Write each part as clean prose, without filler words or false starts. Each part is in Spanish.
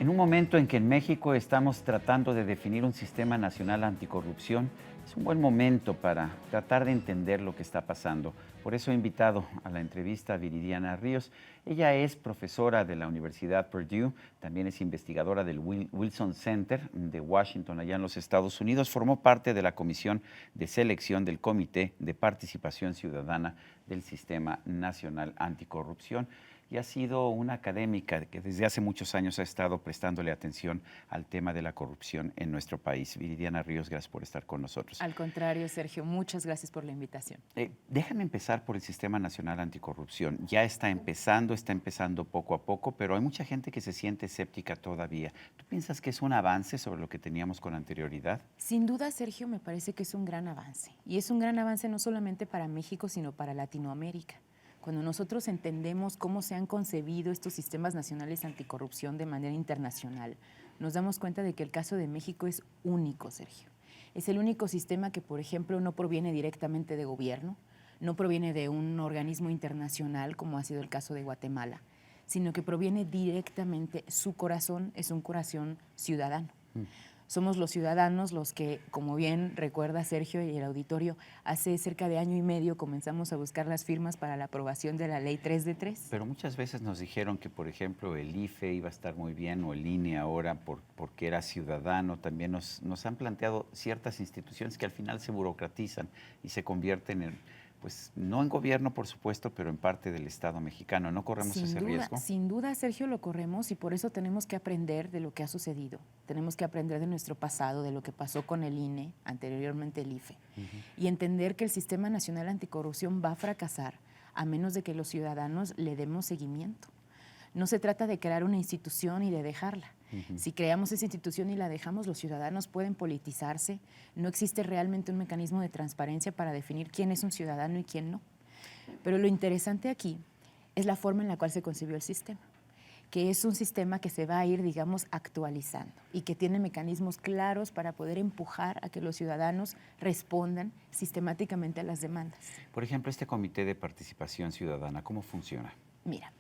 En un momento en que en México estamos tratando de definir un sistema nacional anticorrupción, es un buen momento para tratar de entender lo que está pasando. Por eso he invitado a la entrevista a Viridiana Ríos. Ella es profesora de la Universidad Purdue, también es investigadora del Wilson Center de Washington, allá en los Estados Unidos. Formó parte de la comisión de selección del Comité de Participación Ciudadana del Sistema Nacional Anticorrupción, y ha sido una académica que desde hace muchos años ha estado prestándole atención al tema de la corrupción en nuestro país. Viridiana Ríos, gracias por estar con nosotros. Al contrario, Sergio, muchas gracias por la invitación. Déjame empezar por el Sistema Nacional Anticorrupción. Ya está empezando poco a poco, pero hay mucha gente que se siente escéptica todavía. ¿Tú piensas que es un avance sobre lo que teníamos con anterioridad? Sin duda, Sergio, me parece que es un gran avance. Y es un gran avance no solamente para México, sino para Latinoamérica. Cuando nosotros entendemos cómo se han concebido estos sistemas nacionales anticorrupción de manera internacional, nos damos cuenta de que el caso de México es único, Sergio. Es el único sistema que, por ejemplo, no proviene directamente de gobierno, no proviene de un organismo internacional, como ha sido el caso de Guatemala, sino que proviene directamente, su corazón es un corazón ciudadano. Somos los ciudadanos los que, como bien recuerda Sergio y el auditorio, hace cerca de año y medio comenzamos a buscar las firmas para la aprobación de la Ley 3 de 3. Pero muchas veces nos dijeron que, por ejemplo, el IFE iba a estar muy bien, o el INE ahora porque era ciudadano. También nos han planteado ciertas instituciones que al final se burocratizan y se convierten en, pues no en gobierno, por supuesto, pero en parte del Estado mexicano. ¿No corremos ese riesgo? Sin duda, Sergio, lo corremos, y por eso tenemos que aprender de lo que ha sucedido. Tenemos que aprender de nuestro pasado, de lo que pasó con el INE, anteriormente el IFE, y entender que el Sistema Nacional Anticorrupción va a fracasar a menos de que los ciudadanos le demos seguimiento. No se trata de crear una institución y de dejarla. Si creamos esa institución y la dejamos, los ciudadanos pueden politizarse. No existe realmente un mecanismo de transparencia para definir quién es un ciudadano y quién no. Pero lo interesante aquí es la forma en la cual se concibió el sistema, que es un sistema que se va a ir, digamos, actualizando y que tiene mecanismos claros para poder empujar a que los ciudadanos respondan sistemáticamente a las demandas. Por ejemplo, este Comité de Participación Ciudadana, ¿cómo funciona? Mira,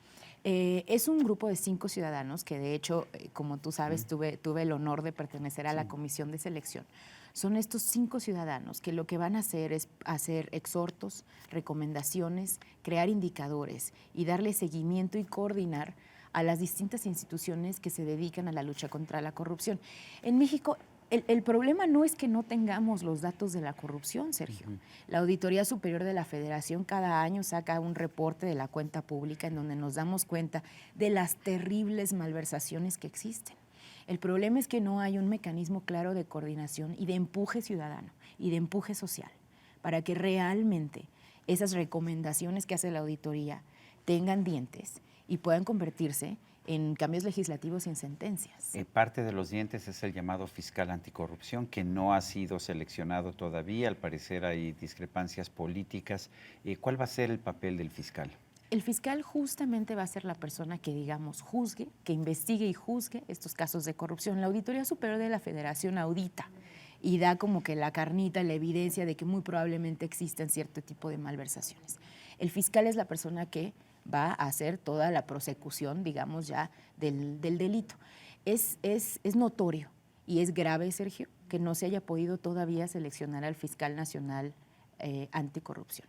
es un grupo de 5 ciudadanos que, de hecho, como tú sabes, tuve el honor de pertenecer a la comisión de selección. Son estos 5 ciudadanos que lo que van a hacer es hacer exhortos, recomendaciones, crear indicadores y darle seguimiento y coordinar a las distintas instituciones que se dedican a la lucha contra la corrupción. En México, el problema no es que no tengamos los datos de la corrupción, Sergio. La Auditoría Superior de la Federación cada año saca un reporte de la cuenta pública en donde nos damos cuenta de las terribles malversaciones que existen. El problema es que no hay un mecanismo claro de coordinación y de empuje ciudadano y de empuje social para que realmente esas recomendaciones que hace la auditoría tengan dientes y puedan convertirse en cambios legislativos y en sentencias. Parte de los dientes es el llamado fiscal anticorrupción, que no ha sido seleccionado todavía. Al parecer hay discrepancias políticas. ¿Cuál va a ser el papel del fiscal? El fiscal justamente va a ser la persona que, digamos, juzgue, que investigue y juzgue estos casos de corrupción. La Auditoría Superior de la Federación audita y da como que la carnita, la evidencia de que muy probablemente existen cierto tipo de malversaciones. El fiscal es la persona que va a hacer toda la prosecución, digamos, ya del delito. Es notorio y es grave, Sergio, que no se haya podido todavía seleccionar al fiscal nacional anticorrupción.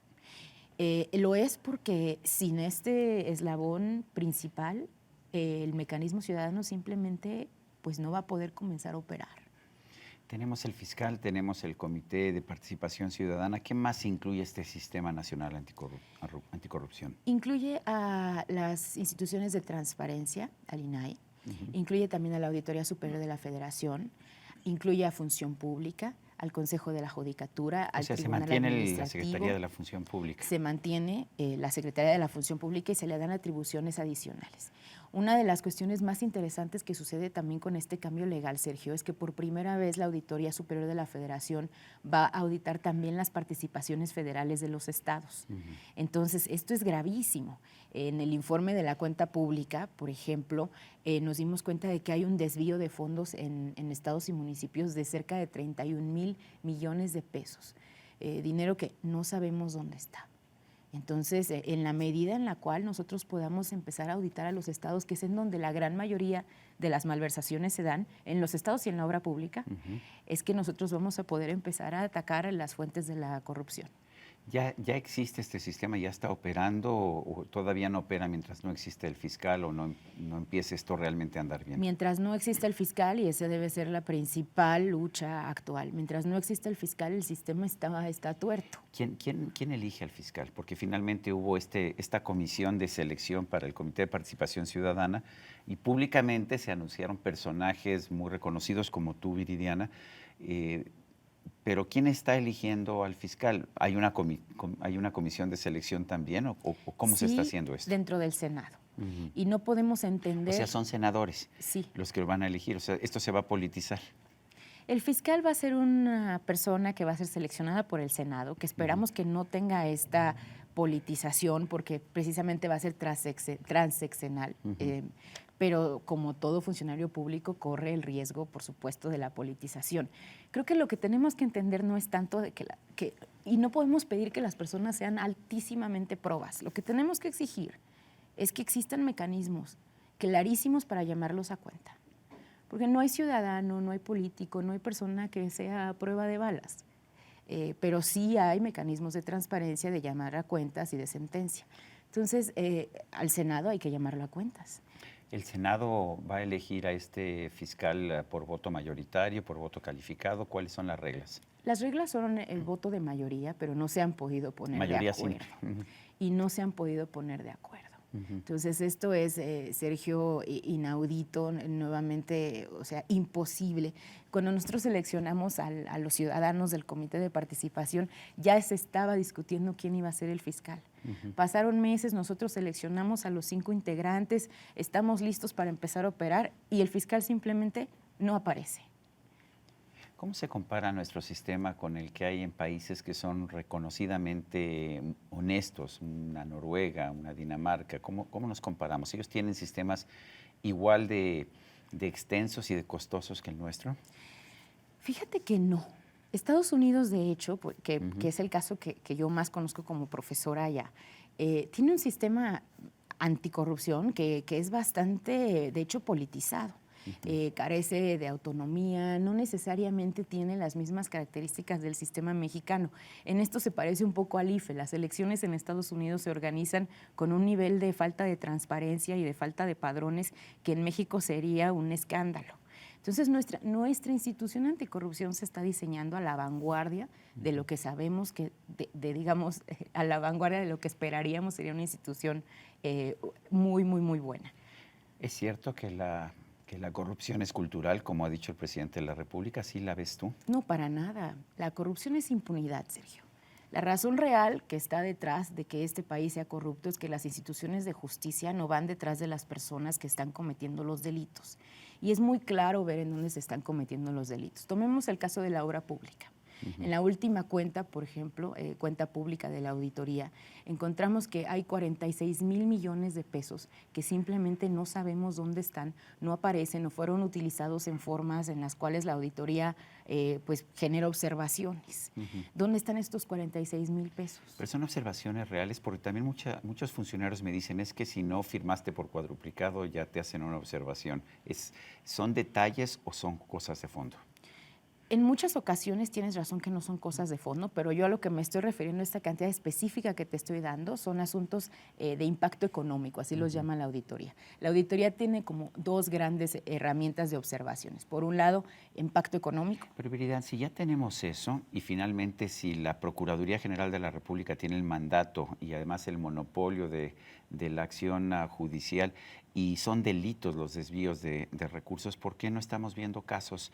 Lo es porque sin este eslabón principal, el mecanismo ciudadano simplemente pues, no va a poder comenzar a operar. Tenemos el fiscal, tenemos el Comité de Participación Ciudadana. ¿Qué más incluye este Sistema Nacional Anticorrupción? Incluye a las instituciones de transparencia, al INAI, incluye también a la Auditoría Superior de la Federación, incluye a Función Pública, al Consejo de la Judicatura, al Tribunal Administrativo. Se mantiene la Secretaría de la Función Pública. Se mantiene la Secretaría de la Función Pública y se le dan atribuciones adicionales. Una de las cuestiones más interesantes que sucede también con este cambio legal, Sergio, es que por primera vez la Auditoría Superior de la Federación va a auditar también las participaciones federales de los estados. Entonces, esto es gravísimo. En el informe de la cuenta pública, por ejemplo, nos dimos cuenta de que hay un desvío de fondos en estados y municipios de cerca de 31,000 millones de pesos. Dinero que no sabemos dónde está. Entonces, en la medida en la cual nosotros podamos empezar a auditar a los estados, que es en donde la gran mayoría de las malversaciones se dan, en los estados y en la obra pública, es que nosotros vamos a poder empezar a atacar las fuentes de la corrupción. ¿Ya existe este sistema? ¿Ya está operando o todavía no opera mientras no existe el fiscal o no empiece esto realmente a andar bien? Mientras no exista el fiscal, y esa debe ser la principal lucha actual, mientras no exista el fiscal, el sistema está tuerto. ¿Quién elige al fiscal? Porque finalmente hubo esta comisión de selección para el Comité de Participación Ciudadana y públicamente se anunciaron personajes muy reconocidos como tú, Viridiana. Pero ¿quién está eligiendo al fiscal? ¿Hay una comisión de selección también o cómo se está haciendo esto? Dentro del Senado. Y no podemos entender... O sea, son senadores los que lo van a elegir. O sea, esto se va a politizar. El fiscal va a ser una persona que va a ser seleccionada por el Senado, que esperamos que no tenga esta politización porque precisamente va a ser transeccional. Pero como todo funcionario público corre el riesgo, por supuesto, de la politización. Creo que lo que tenemos que entender no es tanto de y no podemos pedir que las personas sean altísimamente probas. Lo que tenemos que exigir es que existan mecanismos clarísimos para llamarlos a cuenta. Porque no hay ciudadano, no hay político, no hay persona que sea a prueba de balas. Pero sí hay mecanismos de transparencia, de llamar a cuentas y de sentencia. Entonces, al Senado hay que llamarlo a cuentas. ¿El Senado va a elegir a este fiscal por voto mayoritario, por voto calificado? ¿Cuáles son las reglas? Las reglas son el voto de mayoría, pero no se han podido poner de acuerdo. Simple. Y no se han podido poner de acuerdo. Entonces, esto es, Sergio, inaudito, nuevamente, o sea, imposible. Cuando nosotros seleccionamos a los ciudadanos del Comité de Participación, ya se estaba discutiendo quién iba a ser el fiscal. Pasaron meses, nosotros seleccionamos a los 5 integrantes, estamos listos para empezar a operar y el fiscal simplemente no aparece. ¿Cómo se compara nuestro sistema con el que hay en países que son reconocidamente honestos? Una Noruega, una Dinamarca. ¿Cómo nos comparamos? ¿Ellos tienen sistemas igual de extensos y de costosos que el nuestro? Fíjate que no. Estados Unidos, de hecho, que es el caso que yo más conozco como profesora allá, tiene un sistema anticorrupción que es bastante, de hecho, politizado. Carece de autonomía, no necesariamente tiene las mismas características del sistema mexicano. En esto se parece un poco al IFE. Las elecciones en Estados Unidos se organizan con un nivel de falta de transparencia y de falta de padrones que en México sería un escándalo. Entonces, nuestra institución anticorrupción se está diseñando a la vanguardia de lo que sabemos que, digamos, a la vanguardia de lo que esperaríamos sería una institución muy, muy, muy buena. ¿Es cierto que la corrupción es cultural, como ha dicho el presidente de la República? ¿Sí la ves tú? No, para nada. La corrupción es impunidad, Sergio. La razón real que está detrás de que este país sea corrupto es que las instituciones de justicia no van detrás de las personas que están cometiendo los delitos. Y es muy claro ver en dónde se están cometiendo los delitos. Tomemos el caso de la obra pública. En la última cuenta, por ejemplo, cuenta pública de la auditoría, encontramos que hay 46,000 millones de pesos que simplemente no sabemos dónde están, no aparecen o fueron utilizados en formas en las cuales la auditoría pues genera observaciones. ¿Dónde están estos 46,000 pesos? Pero son observaciones reales, porque también muchos funcionarios me dicen es que si no firmaste por cuadruplicado ya te hacen una observación. ¿Son detalles o son cosas de fondo? En muchas ocasiones tienes razón que no son cosas de fondo, pero yo a lo que me estoy refiriendo, esta cantidad específica que te estoy dando, son asuntos de impacto económico, así los llama la auditoría. La auditoría tiene como 2 grandes herramientas de observaciones. Por un lado, impacto económico. Pero Viridiana, si ya tenemos eso y finalmente si la Procuraduría General de la República tiene el mandato y además el monopolio de la acción judicial y son delitos los desvíos de recursos, ¿por qué no estamos viendo casos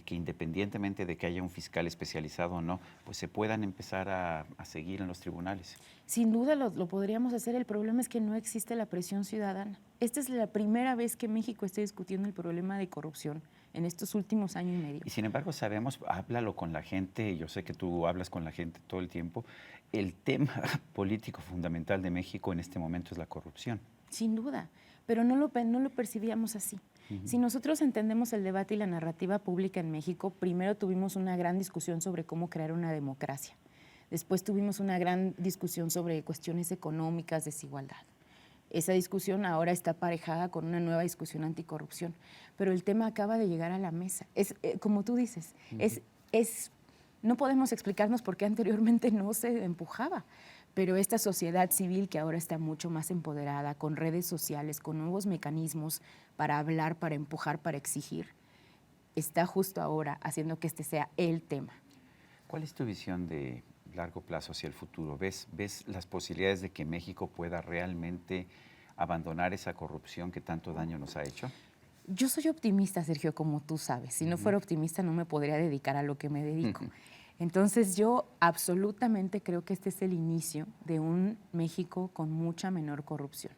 que independientemente de que haya un fiscal especializado o no, pues se puedan empezar a seguir en los tribunales. Sin duda lo podríamos hacer, el problema es que no existe la presión ciudadana. Esta es la primera vez que México está discutiendo el problema de corrupción en estos últimos años y medio. Y sin embargo sabemos, háblalo con la gente, yo sé que tú hablas con la gente todo el tiempo, el tema político fundamental de México en este momento es la corrupción. Sin duda, pero no lo percibíamos así. Si nosotros entendemos el debate y la narrativa pública en México, primero tuvimos una gran discusión sobre cómo crear una democracia. Después tuvimos una gran discusión sobre cuestiones económicas, desigualdad. Esa discusión ahora está aparejada con una nueva discusión anticorrupción, pero el tema acaba de llegar a la mesa. Es como tú dices, no podemos explicarnos por qué anteriormente no se empujaba, pero esta sociedad civil que ahora está mucho más empoderada, con redes sociales, con nuevos mecanismos para hablar, para empujar, para exigir, está justo ahora haciendo que este sea el tema. ¿Cuál es tu visión de largo plazo hacia el futuro? ¿Ves las posibilidades de que México pueda realmente abandonar esa corrupción que tanto daño nos ha hecho? Yo soy optimista, Sergio, como tú sabes. Si no fuera optimista no me podría dedicar a lo que me dedico. Entonces yo absolutamente creo que este es el inicio de un México con mucha menor corrupción.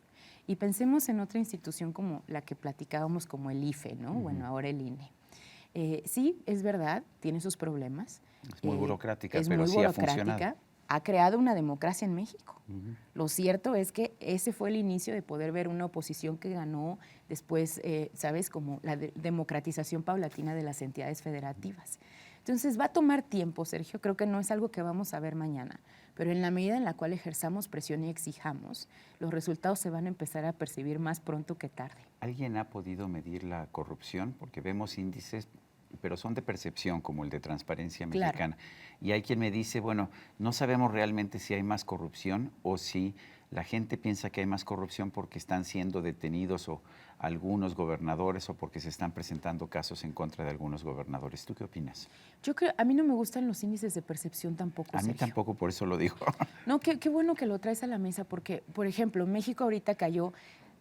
Y pensemos en otra institución como la que platicábamos, como el IFE, ¿no? Bueno, ahora el INE. Sí, es verdad, tiene sus problemas. Es muy burocrática, es pero muy sí ha burocrática. funcionado. Ha creado una democracia en México. Lo cierto es que ese fue el inicio de poder ver una oposición que ganó después, ¿sabes? Como la democratización paulatina de las entidades federativas. Entonces va a tomar tiempo, Sergio, creo que no es algo que vamos a ver mañana, pero en la medida en la cual ejerzamos presión y exijamos, los resultados se van a empezar a percibir más pronto que tarde. ¿Alguien ha podido medir la corrupción? Porque vemos índices, pero son de percepción, como el de Transparencia Mexicana. Claro. Y hay quien me dice, bueno, no sabemos realmente si hay más corrupción o si la gente piensa que hay más corrupción porque están siendo detenidos o algunos gobernadores o porque se están presentando casos en contra de algunos gobernadores. ¿Tú qué opinas? Yo creo, a mí no me gustan los índices de percepción tampoco, A mí Sergio. tampoco, por eso lo digo. No, qué bueno que lo traes a la mesa porque, por ejemplo, México ahorita cayó,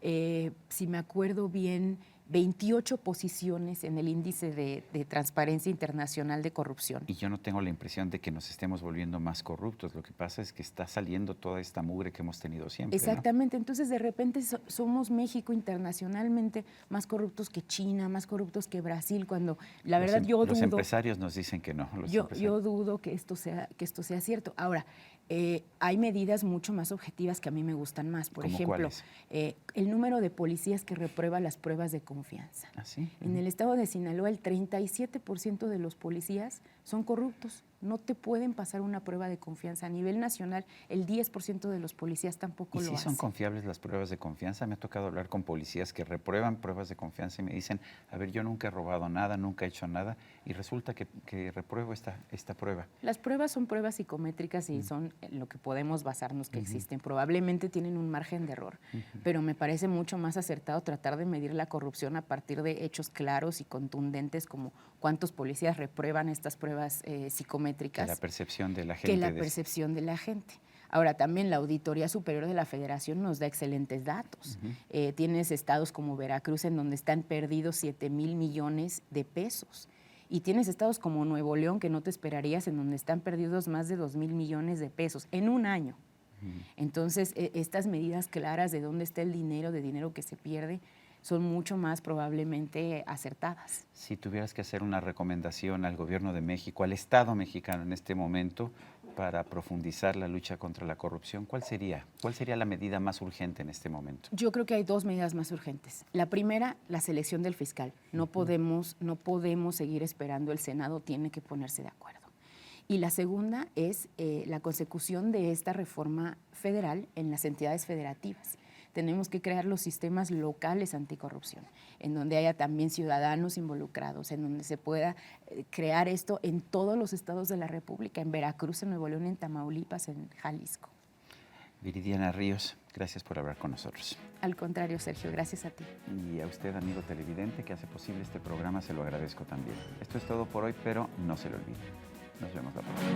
si me acuerdo bien, 28 posiciones en el índice de Transparencia Internacional de Corrupción. Y yo no tengo la impresión de que nos estemos volviendo más corruptos. Lo que pasa es que está saliendo toda esta mugre que hemos tenido siempre. Exactamente. ¿No? Entonces, de repente somos México internacionalmente más corruptos que China, más corruptos que Brasil, cuando la verdad yo dudo. Los empresarios nos dicen que no. Yo dudo que esto sea cierto. Ahora, hay medidas mucho más objetivas que a mí me gustan más. Por ejemplo, el número de policías que reprueba las pruebas de confianza. ¿Ah, sí? En el estado de Sinaloa, el 37% de los policías son corruptos. No te pueden pasar una prueba de confianza. A nivel nacional, el 10% de los policías tampoco lo hacen. ¿Y si son confiables las pruebas de confianza? Me ha tocado hablar con policías que reprueban pruebas de confianza y me dicen, a ver, yo nunca he robado nada, nunca he hecho nada, y resulta que repruebo esta prueba. Las pruebas son pruebas psicométricas y son en lo que podemos basarnos que existen. Probablemente tienen un margen de error, pero me parece mucho más acertado tratar de medir la corrupción a partir de hechos claros y contundentes como cuántos policías reprueban estas pruebas psicométricas. Que la percepción de la gente. Que la percepción de la gente. Ahora, también la Auditoría Superior de la Federación nos da excelentes datos. Tienes estados como Veracruz en donde están perdidos 7,000 millones de pesos. Y tienes estados como Nuevo León, que no te esperarías, en donde están perdidos más de 2,000 millones de pesos en un año. Entonces, estas medidas claras de dónde está el dinero, de dinero que se pierde, son mucho más probablemente acertadas. Si tuvieras que hacer una recomendación al gobierno de México, al Estado mexicano en este momento, para profundizar la lucha contra la corrupción, ¿cuál sería? ¿Cuál sería la medida más urgente en este momento? Yo creo que hay dos medidas más urgentes. La primera, la selección del fiscal. No podemos seguir esperando, el Senado tiene que ponerse de acuerdo. Y la segunda es la consecución de esta reforma federal en las entidades federativas. Tenemos que crear los sistemas locales anticorrupción, en donde haya también ciudadanos involucrados, en donde se pueda crear esto en todos los estados de la República, en Veracruz, en Nuevo León, en Tamaulipas, en Jalisco. Viridiana Ríos, gracias por hablar con nosotros. Al contrario, Sergio, gracias a ti. Y a usted, amigo televidente, que hace posible este programa, se lo agradezco también. Esto es todo por hoy, pero no se lo olvide. Nos vemos la próxima.